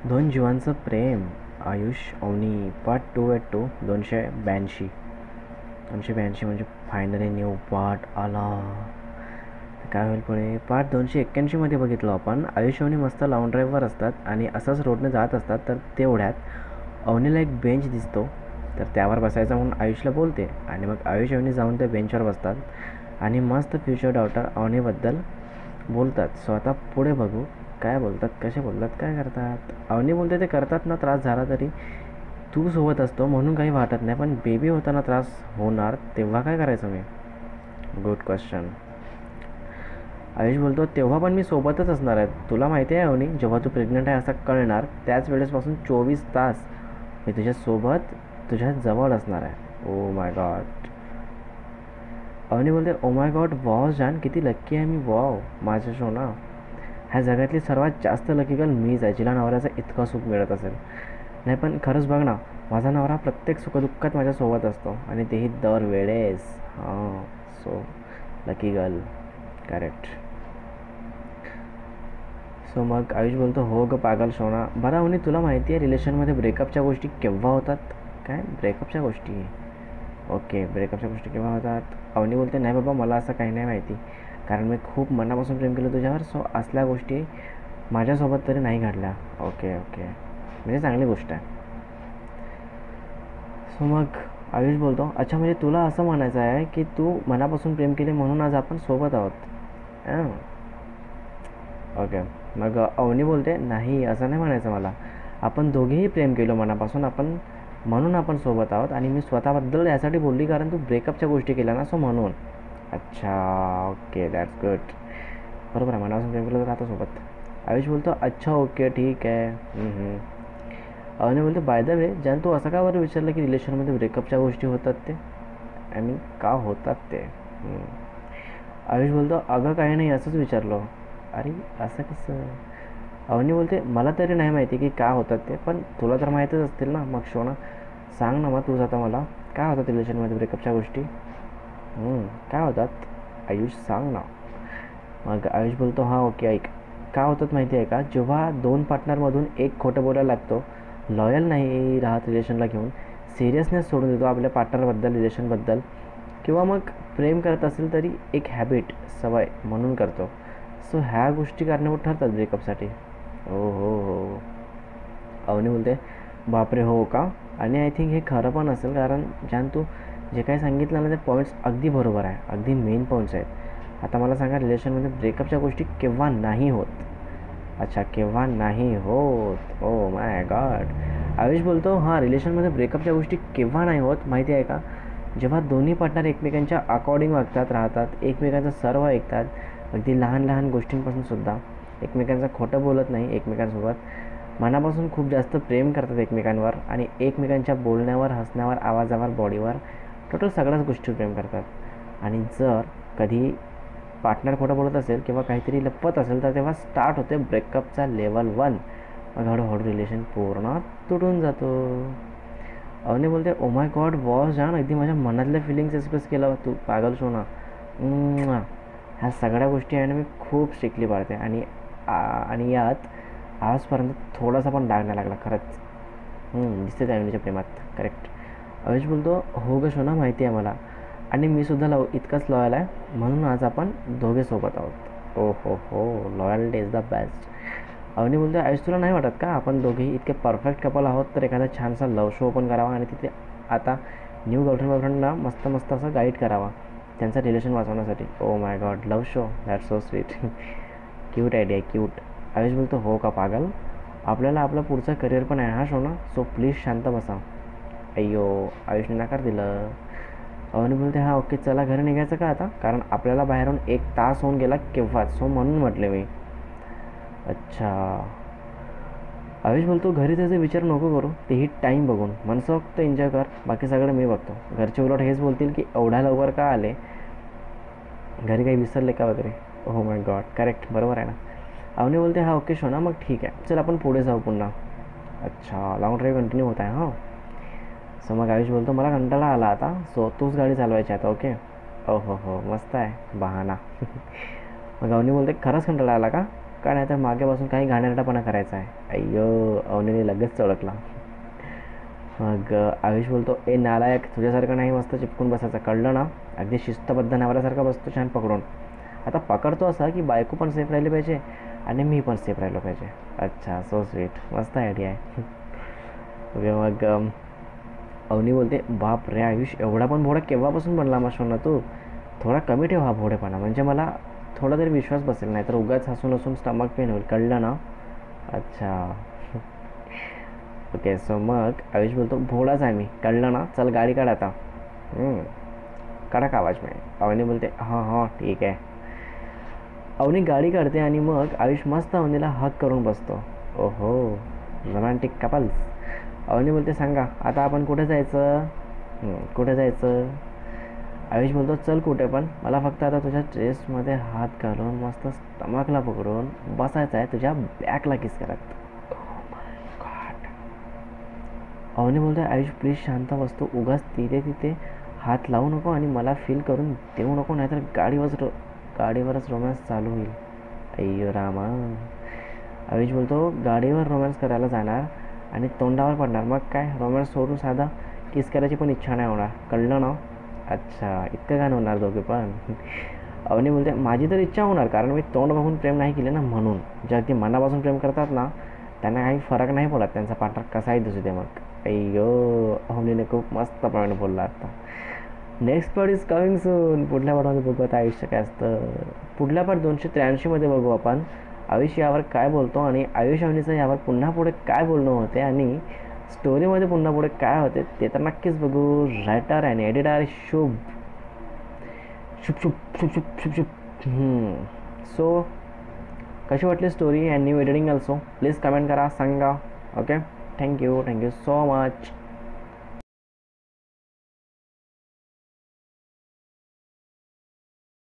दोन जीवांचं प्रेम. आयुष अवनी पार्ट 2/2 282. 282 म्हणजे finally new part आला. काय होईल पुढे? पार्ट 281मध्ये बघितलं आपण, आयुष अवनी मस्त लॉंग ड्राईव्हवर असतात आणि असंच रोडने जात असतात. तर तेवढ्यात अवनीला एक बेंच दिसतो. तर त्यावर बसायचं म्हणून आयुषला बोलते आणि मग आयुष अवनी जाऊन त्या बेंचवर बसतात आणि मस्त फ्युचर डॉटर अवनीबद्दल बोलतात. सो आता पुढे बघू काय बोलतात, कसे बोलतात, काय करतात. अवनी बोलते ते करतात ना त्रास झाला तरी तू सोबत असतो म्हणून काही वाटत नाही, पण बेबी होताना त्रास होणार तेव्हा काय करायचं मी? Good question. आयुष बोलतो तेव्हा पण मी सोबतच असणार आहे. तुला माहिती आहे अवनी, जेव्हा तू प्रेग्नंट आहे असं कळणार त्याच वेळेसपासून 24 तास मी तुझ्यासोबत तुझ्या जवळ असणार आहे. Oh my God. अवनी बोलते ओ माय गॉड, वॉव जान, किती लक्की आहे मी. वॉव माझ्या सोना, ह्या जगातली सर्वात जास्त लकी गर्ल मीच आहे जिला नवऱ्याचं इतकं सुख मिळत असेल. नाही पण खरंच बघ ना, माझा नवरा प्रत्येक सुखदुःखात माझ्यासोबत असतो आणि तेही दर वेळेस. हां, so lucky girl. Correct. So मग आयुष बोलतो हो ग पागल सोना. बरं अवनी, तुला माहिती आहे रिलेशनमध्ये ब्रेकअपच्या गोष्टी केव्हा होतात? काय ब्रेकअपच्या गोष्टी? ओके, ब्रेकअपच्या गोष्टी केव्हा होतात? अवनी बोलते नाही बाबा, मला असं काही नाही माहिती, कारण मी खूप मनापासून प्रेम केलं तुझ्यावर. सो असल्या गोष्टी माझ्यासोबत तरी नाही घडल्या. ओके ओके, म्हणजे चांगली गोष्ट आहे. सो मग आयुष बोलतो अच्छा, म्हणजे तुला असं म्हणायचं आहे की तू मनापासून प्रेम केले म्हणून आज आपण सोबत आहोत. हां, ओके. मग अवनी बोलते नाही, असं नाही म्हणायचं मला. आपण दोघेही प्रेम केलो मनापासून, आपण म्हणून आपण सोबत आहोत. आणि मी स्वतःबद्दल यासाठी बोलली कारण तू ब्रेकअपच्या गोष्टी केल्या ना, सो म्हणून. अच्छा, ओके, दॅट्स गुड. बरोबर आहे, मनापासून प्रेम केलं तर राहतो सोबत. आयुष बोलतो अच्छा ओके ठीक आहे. अवनी बोलतो बाय द वे ज्यान, तू असं का बरं विचारलं की रिलेशनमध्ये ब्रेकअपच्या गोष्टी होतात ते? आय मीन का होतात ते? आयुष बोलतो अगं काही नाही, असंच विचारलो. अरे असं कसं? अवनी बोलते मला तरी नाही माहिती की का होतात ते, पण तुला तर माहीतच असतील ना. मग शोना सांग ना मग तूच आता मला, काय होतात रिलेशनमध्ये ब्रेकअपच्या गोष्टी? काय होतात? आयुष सांग ना. मग आयुष बोलतो हां ओके ऐक. काय होतात माहिती आहे का, जेव्हा दोन पार्टनरमधून एक खोटं बोलायला लागतो, लॉयल नाही राहत रिलेशनला घेऊन, सिरियसनेस सोडून देतो आपल्या पार्टनरबद्दल, रिलेशनबद्दल, किंवा मग प्रेम करत असेल तरी एक हॅबिट, सवय म्हणून करतो. सो ह्या गोष्टी कारणीभूत ठरतात ब्रेकअपसाठी. हो हो हो. अवनी बोलते बापरे हो का? आणि आय थिंक हे खरं पण असेल, कारण ज्यान तू जे काही सांगितलं ना ते पॉईंट्स अगदी बरोबर आहे, अगदी मेन पॉईंट्स आहेत. आता मला सांगा रिलेशनमध्ये ब्रेकअपच्या गोष्टी केव्हा नाही होत? अच्छा, केव्हा नाही होत? Oh my God. आयुष बोलतो हां, रिलेशनमध्ये ब्रेकअपच्या गोष्टी केव्हा नाही होत माहिती आहे का, जेव्हा दोन्ही पार्टनर एकमेकांच्या अकॉर्डिंग वागतात, राहतात, एकमेकांचं सर्व ऐकतात, अगदी लहान लहान गोष्टींपासून सुद्धा, एकमेकांचं खोटं बोलत नाही, एकमेकांसोबत मनापासून खूप जास्त प्रेम करतात एकमेकांवर, आणि एकमेकांच्या बोलण्यावर, हसण्यावर, आवाजावर, बॉडीवर, टोटल सगळ्याच गोष्टीवर प्रेम करतात. आणि जर कधी पार्टनर खोटं बोलत असेल किंवा काहीतरी लपवत असेल तर तेव्हा स्टार्ट होते ब्रेकअपचा लेवल 1. मग हळूहळू रिलेशन पूर्ण तुटून जातो. अवनी बोलते ओ माय गॉड वॉस जान, अगदी माझ्या मनातल्या फिलिंग्स एक्सप्रेस केलं तू पागल सोना. ह्या सगळ्या गोष्टी आहे ना मी खूप स्ट्रिक्टली पाळते, आणि यात आजपर्यंत थोडासा पण डाग नाही लागला खरंच. दिसते त्या अवनीच्या प्रेमात. करेक्ट. आयुष बोलतो हो ग सोना, माहिती आहे मला, आणि मी सुद्धा इतकंच लॉयल आहे, म्हणून आज आपण दोघे सोबत आहोत. ओ हो हो, loyalty is the best. Avani बोलतो आयुष तुला नाही वाटत का आपण दोघेही इतके परफेक्ट कपल आहोत, तर एखादा छानसा लव्ह शो ओपन करावा आणि तिथे आता न्यू गर्लफ्रेंड बॉयफ्रेंडला मस्त मस्त असं गाईड करावा त्यांचं रिलेशन वाचवण्यासाठी. Oh my God, love show, that's so sweet. Cute idea, cute. Ayush बोलतो हो का पागल, आपल्याला आपलं पुढचं करिअर पण आहे हा शो ना, सो प्लीज शांत बसा. अय्यो, आयुषने नकार दिलं. अवनी बोलते हां ओके, चला घरी निघायचं का आता, कारण आपल्याला बाहेरून 1 तास होऊन गेला केव्हाच, सो म्हणून म्हटले मी. अच्छा. आयुष बोलतो घरी त्याचे विचार नको करू, तेही टाईम बघून मनसोक्त एन्जॉय कर, बाकी सगळं मी बघतो. घरचे उलट हेच बोलतील की एवढ्या लवकर का आले, घरी काही विसरले का वगैरे. हो माय गॉड, करेक्ट, बरोबर आहे ना. अवनी बोलते हां ओके शोना, मग ठीक आहे, चल आपण पुढे जाऊ पुन्हा. अच्छा, लॉंग ड्राईव्ह कंटिन्यू होत आहे हां. सो मग आयुष बोलतो मला कंटाळा आला आता, सो तूच गाडी चालवायची आता. ओके. ओ हो हो, मस्त आहे बहाना. मग अवनी बोलते खरंच कंटाळा आला का, का नाही तर मागे बसून काही घाणेरडापणा करायचा आहे. अय्यो, अवनीने लगेच ओळखला. मग आयुष बोलतो, ए नालायक, तुझ्यासारखं नाही मस्त चिपकून बसायचं, कळलं ना? अगदी शिस्तबद्ध नवऱ्यासारखा बसतो छान पकडून. आता पकडतो असा की बायको पण सेफ राहिली पाहिजे आणि मी पण सेफ राहिलो पाहिजे. अच्छा, सो स्वीट, मस्त आयडिया आहे. ओके, मग अवनी बोलते, बाप रे आयुष, एवढा पण भोडा केव्हापासून बनला माशो ना तू? थोडा कमी ठेव हा भोडेपणा, म्हणजे मला थोडा तरी विश्वास बसेल, नाही तर उगाच हसून हसून स्टमक पेन होईल, कळलं ना? अच्छा. ओके, सो मग आयुष बोलतो, भोडाच आहे मी, कळलं ना? चल गाडी काढ आता. कडक आवाज में. अवनी बोलते, हां हां ठीक आहे. अवनी गाडी काढते आणि मग आयुष मस्त अवनीला हक करून बसतो. ओहो, रोमॅन्टिक कपल्स. अवनी बोलते, सांगा आता आपण कुठे जायचं? कुठे जायचं? आयुष बोलतो, चल कुठे पण, मला फक्त आता तुझ्या ड्रेसमध्ये हात घालून मस्त स्टमकला पकडून बसायचं आहे, तुझ्या बॅकला किस करत. अवनी बोलतो, आयुष प्लीज शांत बसतो, उगाच तिथे हात लावू नको आणि मला फील करून देऊ नको, नाहीतर गाडीवरच रोमॅन्स चालू होईल. अय्यो रामा. आयुष बोलतो, गाडीवर रोमॅन्स करायला जाणार आणि तोंडावर पडणार, मग काय रोमॅन्स सोडून साधा किस करायची पण इच्छा नाही होणार, कळलं ना? अच्छा, इतकं गाणं होणार दोघे पण. अवनी बोलते, माझी तर इच्छा होणार, कारण मी तोंड बघून प्रेम नाही केले ना, म्हणून. जे अगदी मनापासून प्रेम करतात ना, त्यांना काही फरक नाही पडत त्यांचा पार्टनर कसाही दिसू दे. मग अय्यो, अवनीने खूप मस्त प्रमाणे बोलला आता. Next part is coming soon. पुढल्या पार्टमध्ये बघू आता आयुष्य काय असतं. पुढल्या पार्ट 283मध्ये बघू आपण आयुष यावर काय बोलतो आणि आयुष अवनीचं यावर पुन्हा पुढे काय बोलणं होते आणि स्टोरीमध्ये पुन्हा पुढे काय होते ते तर नक्कीच बघू. रायटर आणि एडिटर शुभ शुभ शुभ शुभ शुभ शुभ शुभ. सो कशी वाटली story and new editing also, please comment करा, सांगा. Okay, thank you so much.